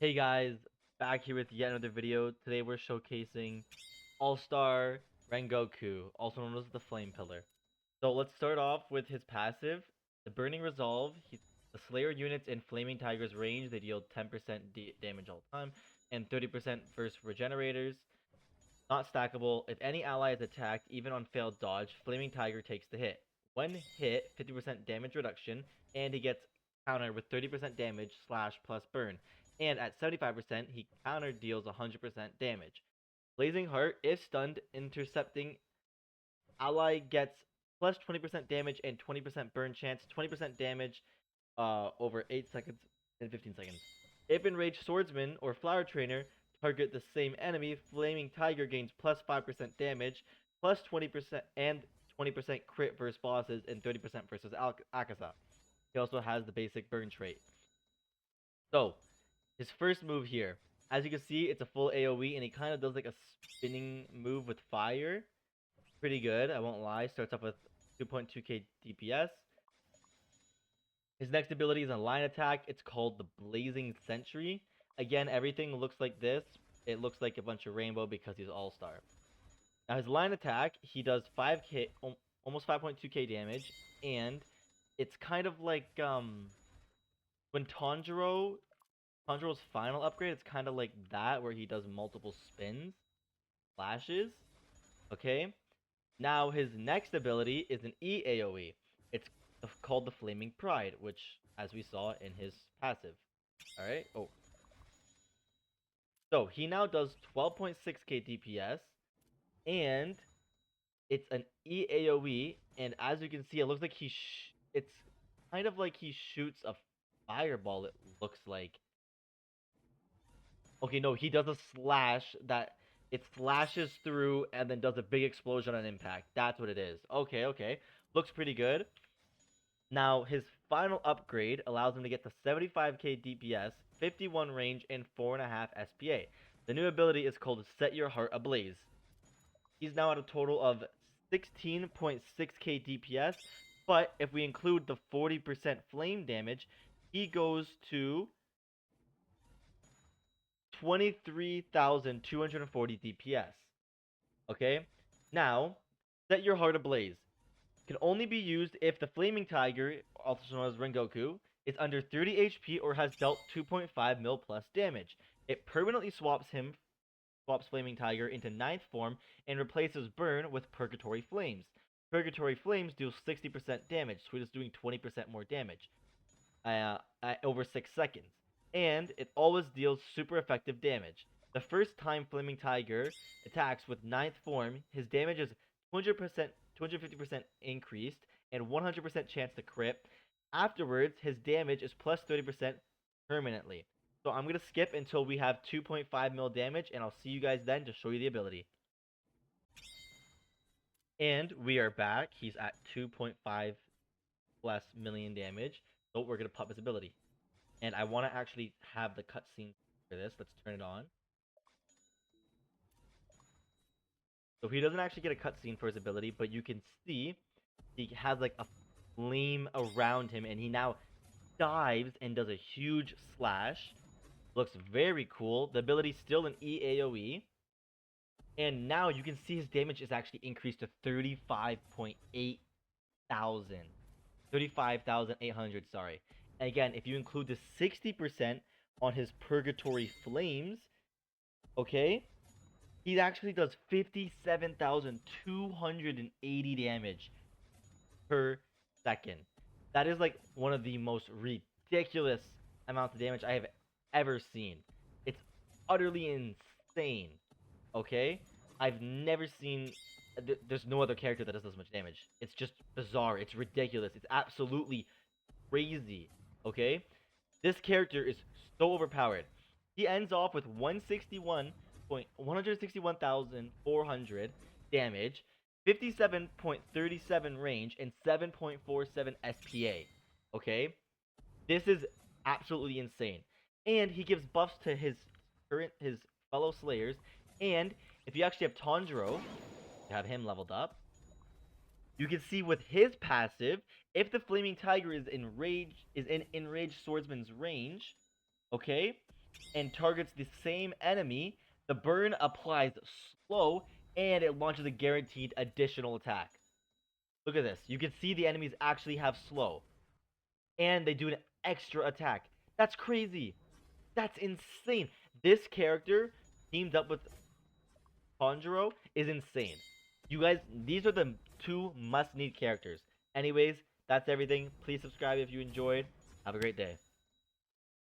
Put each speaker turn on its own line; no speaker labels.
Hey guys, back here with yet another video. Today we're showcasing All-Star Rengoku, also known as the Flame Pillar. So let's start off with his passive. The Burning Resolve, the Slayer units in Flaming Tiger's range, they deal 10% damage all the time, and 30% versus Regenerators. Not stackable. If any ally is attacked, even on failed dodge, Flaming Tiger takes the hit. When hit, 50% damage reduction, and he gets countered with 30% damage slash plus burn. And at 75%, he counter deals 100% damage. Blazing Heart, if stunned, intercepting ally gets plus 20% damage and 20% burn chance, 20% damage over 8 seconds and 15 seconds. If enraged swordsman or flower trainer target the same enemy, Flaming Tiger gains plus 5% damage, plus 20% and 20% crit versus bosses, and 30% versus Akasa. He also has the basic burn trait. So, his first move here. As you can see, it's a full AoE, and he kind of does like a spinning move with fire. Pretty good, I won't lie. Starts off with 2.2k DPS. His next ability is a line attack. It's called the Blazing Sentry. Again, everything looks like this. It looks like a bunch of rainbow because he's all-star. Now his line attack, he does 5k, almost 5.2k damage, and it's kind of like when Tanjiro's final upgrade, it's kind of like that where he does multiple spins, flashes. Okay. Now his next ability is an EAOE. It's called the Flaming Pride, which, as we saw in his passive. Alright? Oh. So, he now does 12.6k DPS, and it's an EAOE, and as you can see, it looks like it's kind of like he shoots a fireball, it looks like. Okay, no, he does a slash that it slashes through and then does a big explosion on impact. That's what it is. Okay, okay. Looks pretty good. Now, his final upgrade allows him to get to 75k DPS, 51 range, and 4.5 SPA. The new ability is called Set Your Heart Ablaze. He's now at a total of 16.6k DPS, but if we include the 40% flame damage, he goes to 23,240 DPS. Okay? Now, Set Your Heart Ablaze can only be used if the Flaming Tiger, also known as Rengoku, is under 30 HP or has dealt 2.5 mil plus damage. It permanently swaps Flaming Tiger into 9th form and replaces Burn with Purgatory Flames. Purgatory Flames deals 60% damage, so it is doing 20% more damage over 6 seconds. And it always deals super effective damage. The first time Flaming Tiger attacks with 9th form, his damage is 200%, 250% increased, and 100% chance to crit. Afterwards, his damage is plus 30% permanently. So I'm going to skip until we have 2.5 mil damage, and I'll see you guys then to show you the ability. And we are back. He's at 2.5 plus million damage. So we're going to pop his ability. And I want to actually have the cutscene for this. Let's turn it on. So he doesn't actually get a cutscene for his ability, but you can see he has like a flame around him, and he now dives and does a huge slash. Looks very cool. The ability's still an EAOE. And now you can see his damage is actually increased to 35.8 thousand. 35,800, sorry. And again, if you include the 60% on his Purgatory Flames, okay, he actually does 57,280 damage per second. That is like one of the most ridiculous amounts of damage I have ever seen. It's utterly insane. Okay? I've never seen... There's no other character that does this much damage. It's just bizarre. It's ridiculous. It's absolutely crazy. Okay? This character is so overpowered. He ends off with 161,400 damage, 57.37 range, and 7.47 SPA. Okay? This is absolutely insane. And he gives buffs to his fellow slayers. And if you actually have Tanjiro, you have him leveled up, you can see with his passive, if the Flaming Tiger is in Enraged Swordsman's range, okay, and targets the same enemy, the burn applies slow and it launches a guaranteed additional attack. Look at this. You can see the enemies actually have slow. And they do an extra attack. That's crazy. That's insane. This character teamed up with Tanjiro is insane. You guys, these are the two must-need characters. Anyways, that's everything. Please subscribe if you enjoyed. Have a great day.